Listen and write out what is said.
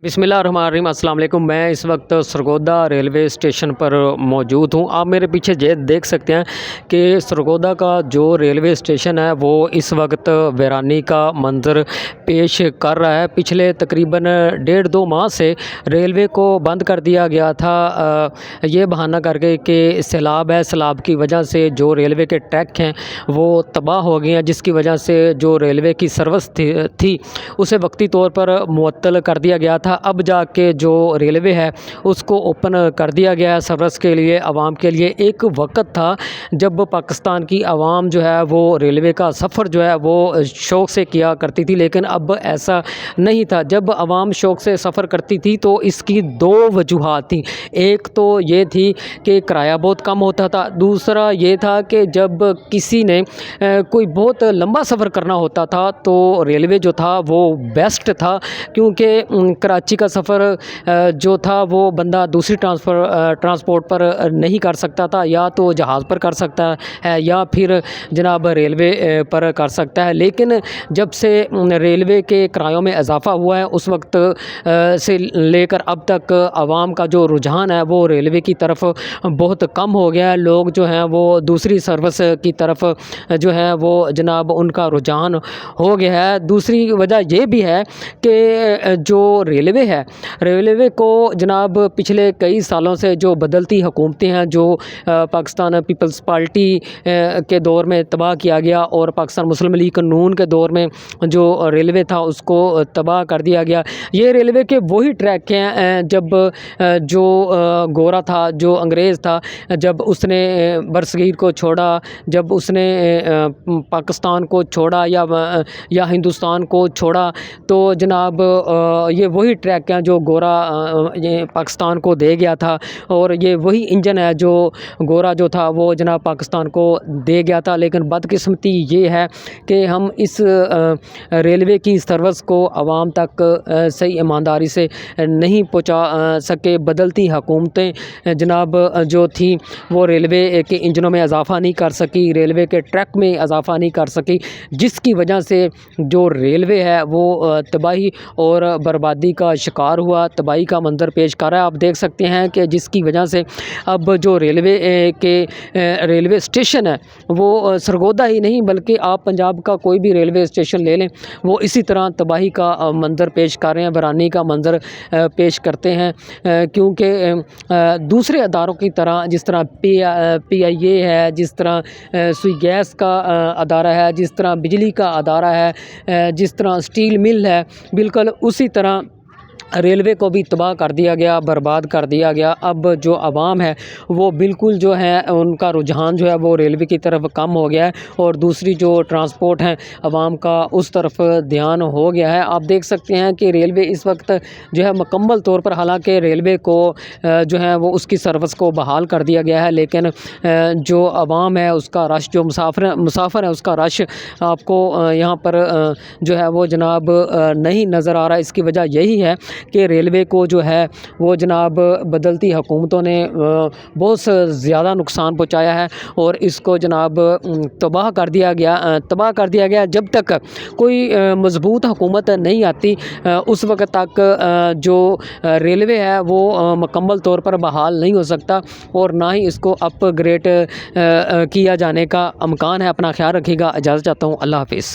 बिस्मिल्लाहिर्रहमानिर्रहीम। अस्सलाम वालेकुम। मैं इस वक्त सरगोदा रेलवे स्टेशन पर मौजूद हूँ। आप मेरे पीछे जे देख सकते हैं कि सरगोदा का जो रेलवे स्टेशन है वो इस वक्त वीरानी का मंजर पेश कर रहा है। पिछले तकरीबन 1.5-2 माह से रेलवे को बंद कर दिया गया था, ये बहाना करके कि सैलाब है, सैलाब की वजह से जो रेलवे के ट्रैक हैं वो तबाह हो गए हैं, जिसकी वजह से जो रेलवे की सर्विस थी उसे वक्ती तौर पर मुअत्तल कर दिया गया था। अब जाके जो रेलवे है उसको ओपन कर दिया गया है सर्विस के लिए, आवाम के लिए। एक वक्त था जब पाकिस्तान की आवाम जो है वो रेलवे का सफ़र जो है वो शौक़ से किया करती थी, लेकिन अब ऐसा नहीं था। जब आवाम शौक़ से सफ़र करती थी तो इसकी 2 वजूहात थी। एक तो ये थी कि किराया बहुत कम होता था, दूसरा ये था कि जब किसी ने कोई बहुत लंबा सफ़र करना होता था तो रेलवे जो था वो बेस्ट था, क्योंकि कराची का सफ़र जो था वो बंदा दूसरी ट्रांसपोर्ट पर नहीं कर सकता था, या तो जहाज़ पर कर सकता है या फिर जनाब रेलवे पर कर सकता है। लेकिन जब से रेलवे के किरायों में इजाफ़ा हुआ है उस वक्त से लेकर अब तक आवाम का जो रुझान है वो रेलवे की तरफ बहुत कम हो गया है। लोग जो हैं वो दूसरी सर्विस की तरफ जो है वो जनाब उनका रुझान हो गया है। दूसरी वजह ये भी है कि जो रेलवे है, रेलवे को जनाब पिछले कई सालों से जो बदलती हुकूमतें हैं, जो पाकिस्तान पीपल्स पार्टी के दौर में तबाह किया गया और पाकिस्तान मुस्लिम लीग नून के दौर में जो रेलवे था उसको तबाह कर दिया गया। ये रेलवे के वही ट्रैक हैं जब जो गोरा था, जो अंग्रेज़ था, जब उसने बरसगीर को छोड़ा, जब उसने पाकिस्तान को छोड़ा या हिंदुस्तान को छोड़ा, तो जनाब ये वही ट्रैक हैं जो गोरा ये पाकिस्तान को दे गया था, और ये वही इंजन है जो गोरा जो था वो जनाब पाकिस्तान को दे गया था। लेकिन बदकिस्मती ये है कि हम इस रेलवे की सर्विस को आवाम तक सही ईमानदारी से नहीं पहुंचा सके। बदलती हुकूमतें जनाब जो थी वो रेलवे के इंजनों में इजाफ़ा नहीं कर सकी, रेलवे के ट्रैक में इजाफ़ा नहीं कर सकी, जिसकी वजह से जो रेलवे है वो तबाही और बर्बादी का शिकार हुआ, तबाही का मंजर पेश कर रहा है। आप देख सकते हैं कि जिसकी वजह से अब जो रेलवे के रेलवे स्टेशन है वो सरगोदा ही नहीं बल्कि आप पंजाब का कोई भी रेलवे स्टेशन ले लें वो इसी तरह तबाही का मंजर पेश कर रहे हैं, वीरानी का मंजर पेश करते हैं। क्योंकि दूसरे अदारों की तरह, जिस तरह PIA है, जिस तरह सुई गैस का अदारा है, जिस तरह बिजली का अदारा है, जिस तरह स्टील मिल है, बिल्कुल उसी तरह रेलवे को भी तबाह कर दिया गया, बर्बाद कर दिया गया। अब जो आवाम है वो बिल्कुल जो है उनका रुझान जो है वो रेलवे की तरफ कम हो गया है, और दूसरी जो ट्रांसपोर्ट है आवाम का उस तरफ ध्यान हो गया है। आप देख सकते हैं कि रेलवे इस वक्त जो है मुकम्मल तौर पर, हालांकि रेलवे को जो है वो उसकी सर्विस को बहाल कर दिया गया है, लेकिन जो आवाम है उसका रश, जो मुसाफिर है उसका रश आपको यहाँ पर जो है वो जनाब नहीं नज़र आ रहा। इसकी वजह यही है कि रेलवे को जो है वो जनाब बदलती हुकूमतों ने बहुत ज़्यादा नुकसान पहुंचाया है, और इसको जनाब तबाह कर दिया गया। जब तक कोई मज़बूत हुकूमत नहीं आती उस वक्त तक जो रेलवे है वो मुकम्मल तौर पर बहाल नहीं हो सकता, और ना ही इसको अपग्रेड किया जाने का इम्कान है। अपना ख्याल रखिएगा। इजाज़त चाहता हूँ। अल्लाह हाफ़िज़।